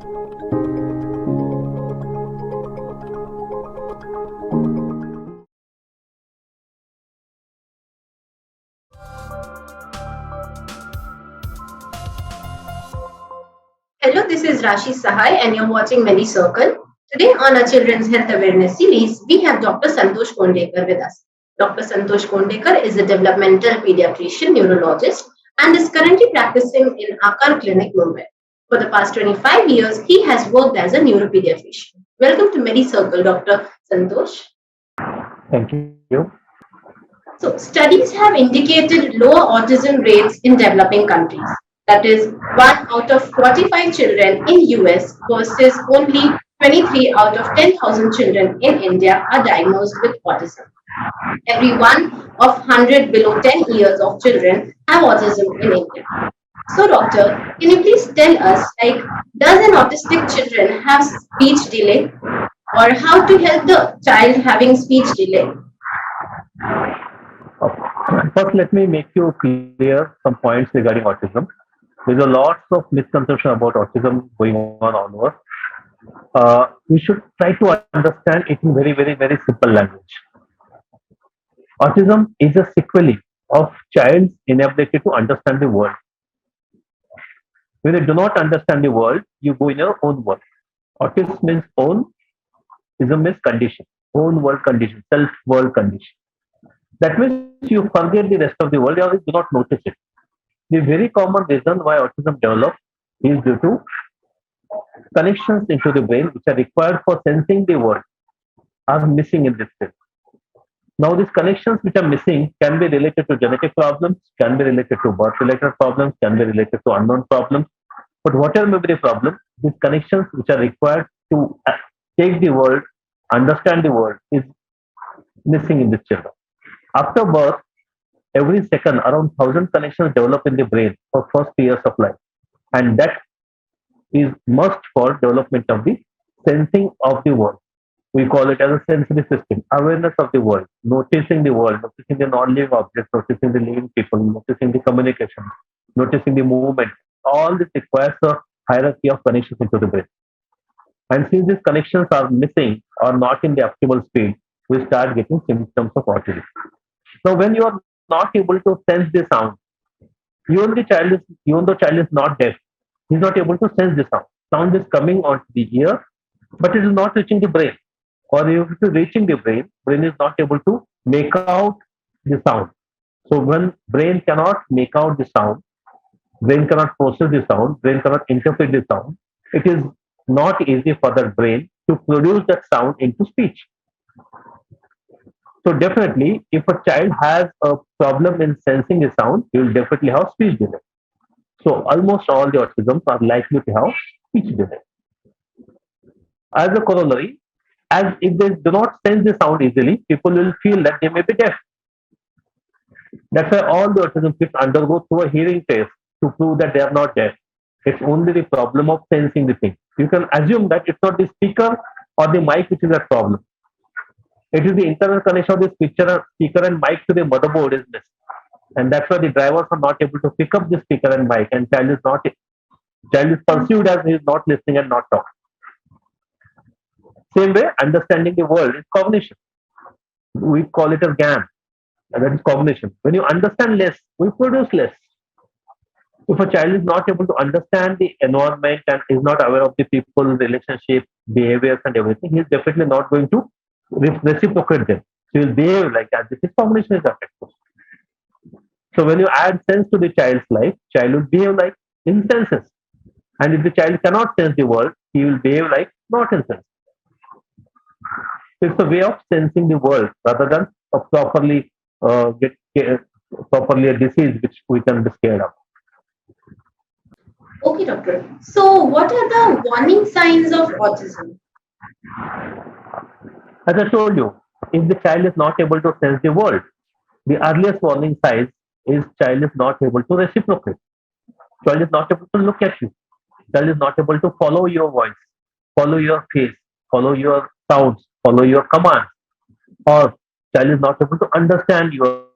Hello, this is Rashi Sahai, and you're watching Medicircle. Today, on our Children's Health Awareness series, we have Dr. Santosh Kondekar with us. Dr. Santosh Kondekar is a developmental pediatrician neurologist and is currently practicing in Akar Clinic, Mumbai. For the past 25 years, he has worked as a neuropediatrician. Welcome to Medicircle, Dr. Santosh. Thank you. So, studies have indicated lower autism rates in developing countries. That is, 1 out of 45 children in US versus only 23 out of 10,000 children in India are diagnosed with autism. Every one of 100 below 10 years of children have autism in India. So, doctor, can you please tell us, does an autistic children have speech delay, or how to help the child having speech delay? First, let me make you clear some points regarding autism. There's a lots of misconception about autism going on over. We should try to understand it in very simple language. Autism is a sequelae of child's inability to understand the world. When you do not understand the world, you go in your own world. Autism means own, ism means condition, own world condition, self world condition. That means you forget the rest of the world, you do not notice it. The very common reason why autism develops is due to connections into the brain which are required for sensing the world are missing in this case. Now, these connections which are missing can be related to genetic problems, can be related to birth-related problems, can be related to unknown problems. But whatever may be the problem, these connections which are required to take the world, understand the world, is missing in this children. After birth, every second, around 1,000 connections develop in the brain for first years of life. And that is must for development of the sensing of the world. We call it as a sensory system, awareness of the world, noticing the non-living objects, noticing the living people, noticing the communication, noticing the movement. All this requires a hierarchy of connections into the brain. And since these connections are missing or not in the optimal speed, we start getting symptoms of autism. Now, when you are not able to sense the sound, even though child is not deaf, he is not able to sense the sound. Sound is coming onto the ear, but it is not reaching the brain. Or if it is reaching the brain is not able to make out the sound. So when brain cannot make out the sound, brain cannot process the sound, brain cannot interpret the sound, it is not easy for the brain to produce that sound into speech. So definitely, if a child has a problem in sensing the sound, he will definitely have speech delay. So almost all the autisms are likely to have speech delay. As a corollary, as if they do not sense the sound easily, people will feel that they may be deaf. That's why all the autism kids undergo through a hearing test to prove that they are not deaf. It's only the problem of sensing the thing. You can assume that it's not the speaker or the mic which is a problem. It is the internal connection of the speaker and mic to the motherboard is missing. And that's why the drivers are not able to pick up the speaker and mic, and child is perceived as he is not listening and not talking. Same way, understanding the world is cognition. We call it as GAN, and that is cognition. When you understand less, we produce less. If a child is not able to understand the environment and is not aware of the people, relationship, behaviors, and everything, he is definitely not going to reciprocate them. He will behave like that. This is cognition is affected. So when you add sense to the child's life, child will behave like in senses. And if the child cannot sense the world, he will behave like not in sense. So it's a way of sensing the world rather than a properly a disease which we can be scared of. Okay, doctor. So, what are the warning signs of autism? As I told you, if the child is not able to sense the world, the earliest warning signs is child is not able to reciprocate. Child is not able to look at you. Child is not able to follow your voice, follow your face, follow your sounds, follow your commands. Or child is not able to understand your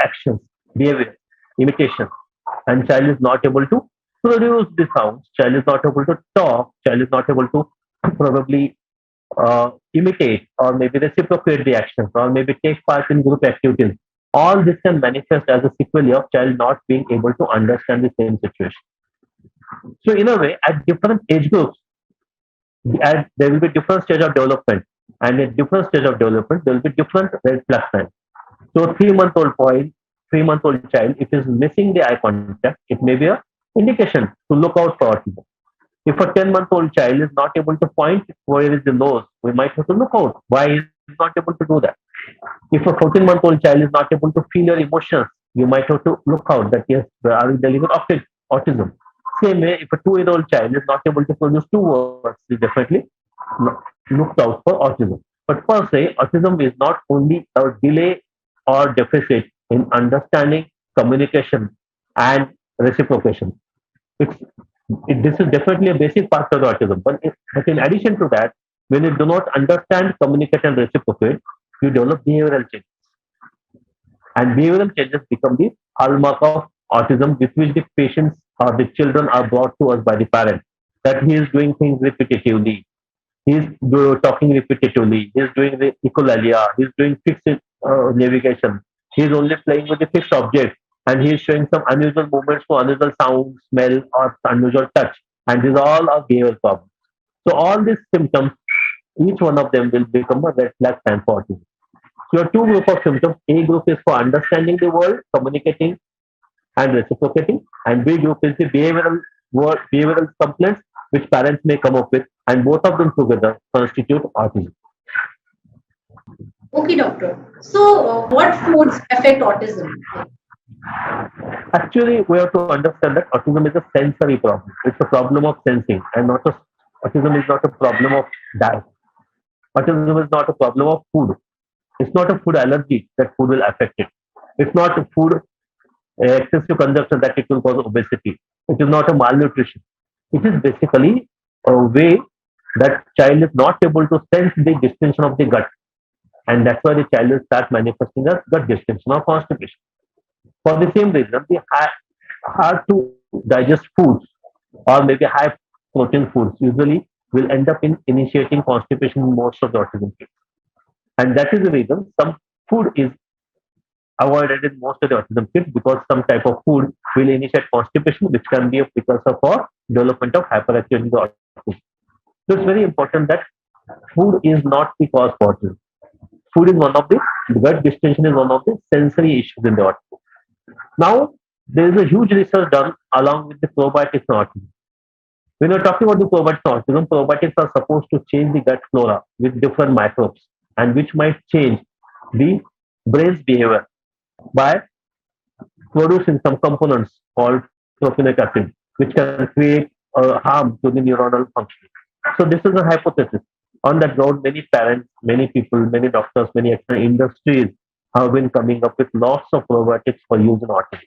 actions, behavior, imitation. And child is not able to produce the sounds. Child is not able to talk. Child is not able to probably imitate or maybe reciprocate the actions or maybe take part in group activities. All this can manifest as a sequelae of child not being able to understand the same situation. So in a way, at different age groups, there will be different stage of development, and at different stage of development, there will be different red flag signs. So 3 month old boy, 3 month old child, if is missing the eye contact, it may be a indication to look out for autism. If a 10-month-old child is not able to point where is the nose, we might have to look out. Why is not able to do that? If a 14-month-old child is not able to feel your emotions, you might have to look out that yes, are we dealing with autism? Same way, if a 2-year-old child is not able to produce two words, we definitely looked out for autism. But per se, autism is not only a delay or deficit in understanding, communication, and reciprocation. It's, this is definitely a basic part of the autism. But in addition to that, when you do not understand, communicate, and reciprocate, you develop behavioral changes. And behavioral changes become the hallmark of autism with which the patients or the children are brought to us by the parents. That he is doing things repetitively, he's talking repetitively, he's doing the echolalia, he's doing fixed navigation, he's only playing with the fixed objects, and he's showing some unusual movements to unusual sound, smell, or unusual touch. And these all are behavioral problems. So all these symptoms, each one of them will become a red flag sign for autism. So your two group of symptoms, A group is for understanding the world, communicating and reciprocating, and B group is the behavioral complaints which parents may come up with, and both of them together constitute autism. Okay, doctor. So, what foods affect autism? Actually, we have to understand that autism is a sensory problem. It's a problem of sensing, and not a autism is not a problem of diet. Autism is not a problem of food. It's not a food allergy that food will affect it. It's not a food excessive consumption that it will cause obesity. It is not a malnutrition. It is basically a way that child is not able to sense the distension of the gut, and that's why the child will start manifesting as gut distension or constipation. For the same reason, the hard to digest foods or maybe high protein foods usually will end up in initiating constipation in most of the autism kids. And that is the reason some food is avoided in most of the autism kids, because some type of food will initiate constipation, which can be a precursor for development of hyperactivity in the autism. So it's very important that food is not the cause for autism. Food is one of the gut distension is one of the sensory issues in the autism. Now, there is a huge research done along with the probiotics in autism. When you're talking about the probiotics in autism, probiotics are supposed to change the gut flora with different microbes, and which might change the brain's behavior by producing some components called propionic acid, which can create harm to the neuronal function. So this is a hypothesis. On that ground, many parents, many people, many doctors, many external industries have been coming up with lots of probiotics for use in autism.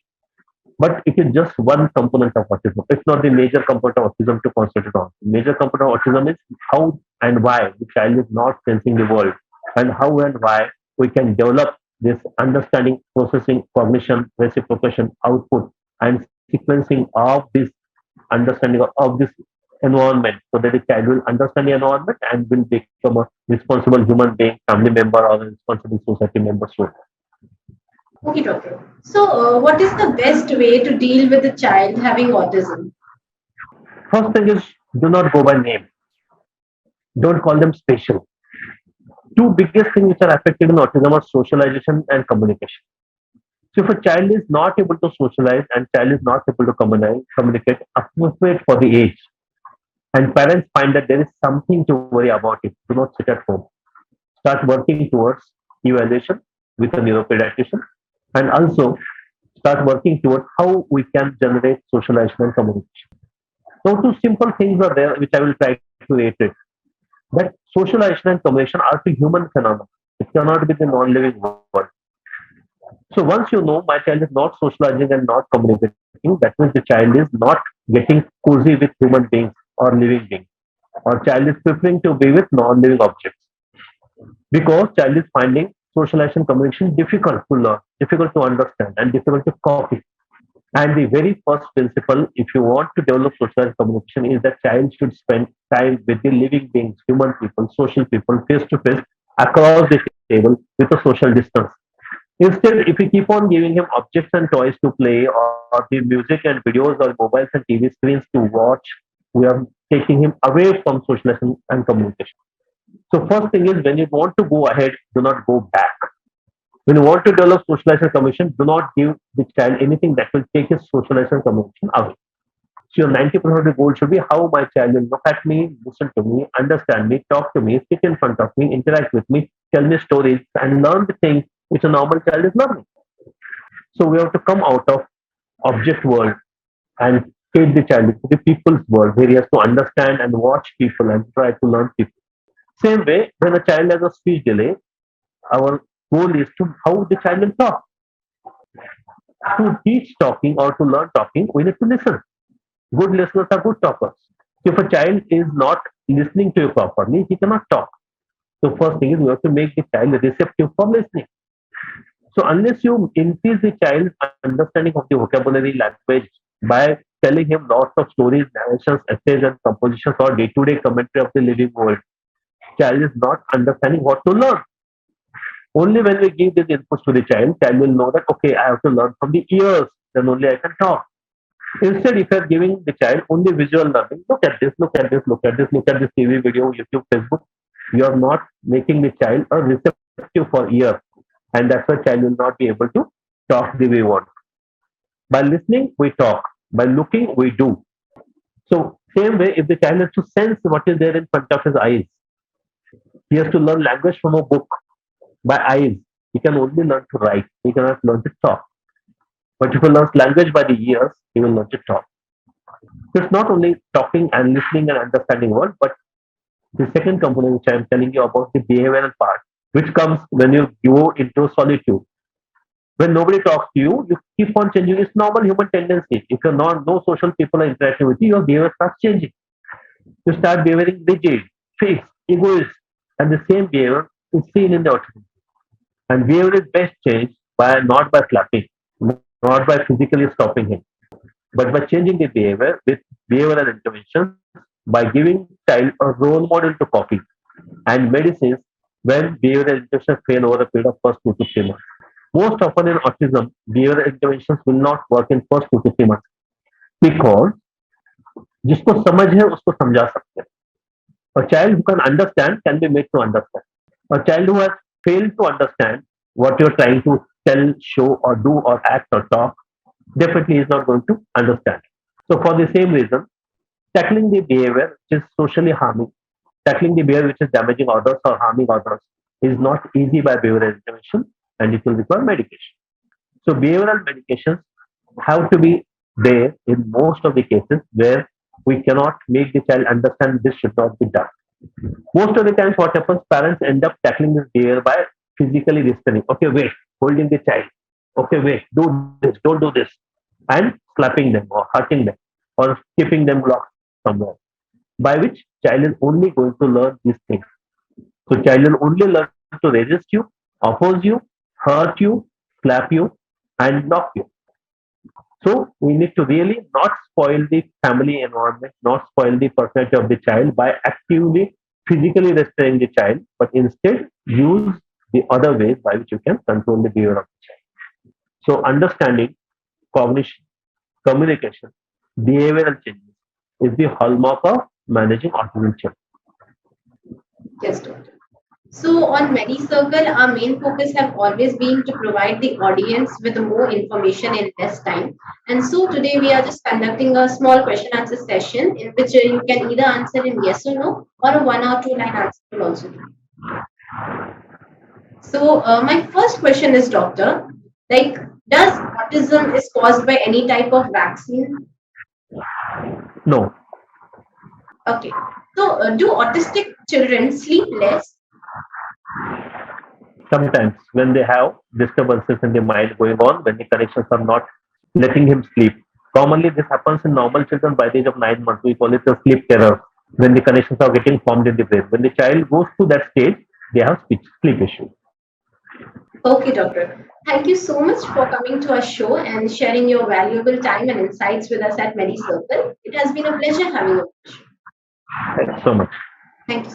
But it is just one component of autism. It's not the major component of autism to constitute autism. Major component of autism is how and why the child is not sensing the world, and how and why we can develop this understanding, processing, cognition, reciprocation, output, and sequencing of this understanding of this environment, so that the child will understand the environment and will become a responsible human being, family member, or a responsible society member soon. Okay, doctor. So, what is the best way to deal with a child having autism? First thing is, do not go by name. Don't call them special. Two biggest things which are affected in autism are socialization and communication. So if a child is not able to socialize and child is not able to communicate appropriate for the age, and parents find that there is something to worry about it, do not sit at home. Start working towards evaluation with a neuropediatrician, and also start working towards how we can generate socialization and communication. So two simple things are there which I will try to reiterate. That socialization and communication are two human phenomena. It cannot be the non-living world. So once you know my child is not socializing and not communicating, that means the child is not getting cozy with human beings or living beings, or child is preferring to be with non-living objects, because child is finding socialization communication difficult to learn, difficult to understand, and difficult to copy. And the very first principle, if you want to develop social communication, is that child should spend time with the living beings, human people, social people, face to face, across the table with a social distance. Instead, if we keep on giving him objects and toys to play, or the music and videos or mobiles and TV screens to watch, we are taking him away from socialization and communication. So first thing is, when you want to go ahead, do not go back. When you want to develop socialization communication, do not give the child anything that will take his socialization communication away. So your 90% of the goal should be how my child will look at me, listen to me, understand me, talk to me, sit in front of me, interact with me, tell me stories, and learn the things which a normal child is learning. So we have to come out of object world and take the child into the people's world where he has to understand and watch people and try to learn people. Same way, when a child has a speech delay, our goal is to how the child will talk. To teach talking or to learn talking, we need to listen. Good listeners are good talkers. If a child is not listening to you properly, he cannot talk. So first thing is we have to make the child receptive for listening. So unless you increase the child's understanding of the vocabulary language by telling him lots of stories, narrations, essays, and compositions or day-to-day commentary of the living world, child is not understanding what to learn. Only when we give these inputs to the child will know that okay, I have to learn from the ears, then only I can talk. Instead, if you're giving the child only visual learning, look at this, look at this, look at this, look at this TV video, YouTube, Facebook, you are not making the child a receptive for ear. And that's why child will not be able to talk the way we want. By listening, we talk. By looking, we do. So same way, if the child has to sense what is there in front of his eyes, he has to learn language from a book by eyes. He can only learn to write. He cannot learn to talk. But if he learns language by the ears, he will learn to talk. So it's not only talking and listening and understanding word, but the second component which I am telling you about the behavioral part, which comes when you go into solitude. When nobody talks to you, you keep on changing. It's normal human tendency. If you're not no social people are interacting with you, your behavior starts changing. You start behaving rigid, fixed, egoist, and the same behavior is seen in the autism. And behavior is best changed by not by slapping, not by physically stopping him, but by changing the behavior with behavioral interventions by giving child a role model to copy and medicines when behavioral interventions fail over a period of first 2 to 3 months. Most often in autism, behavioral interventions will not work in first 2 to 3 months because जिसको समझ है उसको समझा सकते हैं. A child who can understand can be made to understand. A child who has failed to understand what you're trying to tell, show, or do, or act, or talk, definitely is not going to understand. So, for the same reason, tackling the behavior which is socially harming, tackling the behavior which is damaging others or harming others is not easy by behavioral intervention and it will require medication. So, behavioral medications have to be there in most of the cases where we cannot make the child understand this should not be done. Most of the times, what happens, parents end up tackling this behavior by physically restraining. Okay, wait, holding the child. Okay, wait, do this, don't do this, and slapping them or hurting them or keeping them locked somewhere. By which child is only going to learn these things. So, child will only learn to resist you, oppose you, hurt you, slap you, and knock you. So we need to really not spoil the family environment, not spoil the personality of the child by actively physically restraining the child, but instead use the other ways by which you can control the behavior of the child. So understanding, cognition, communication, behavioral changes is the hallmark of managing autism children. Yes, doctor. So on Medicircle, our main focus have always been to provide the audience with more information in less time. And so today we are just conducting a small question answer session in which you can either answer in yes or no, or a 1 or 2 line answer will also do. So my first question is, doctor, like, does autism is caused by any type of vaccine? No, Okay. So do autistic children sleep less? sometimes when they have disturbances in the mind going on, when the connections are not letting him sleep. Commonly, this happens in normal children by the age of 9 months. We call it a sleep terror when the connections are getting formed in the brain. When the child goes to that stage, they have sleep issues. Okay, doctor. Thank you so much for coming to our show and sharing your valuable time and insights with us at Medicircle. It has been a pleasure having you. Thanks so much. Thank you.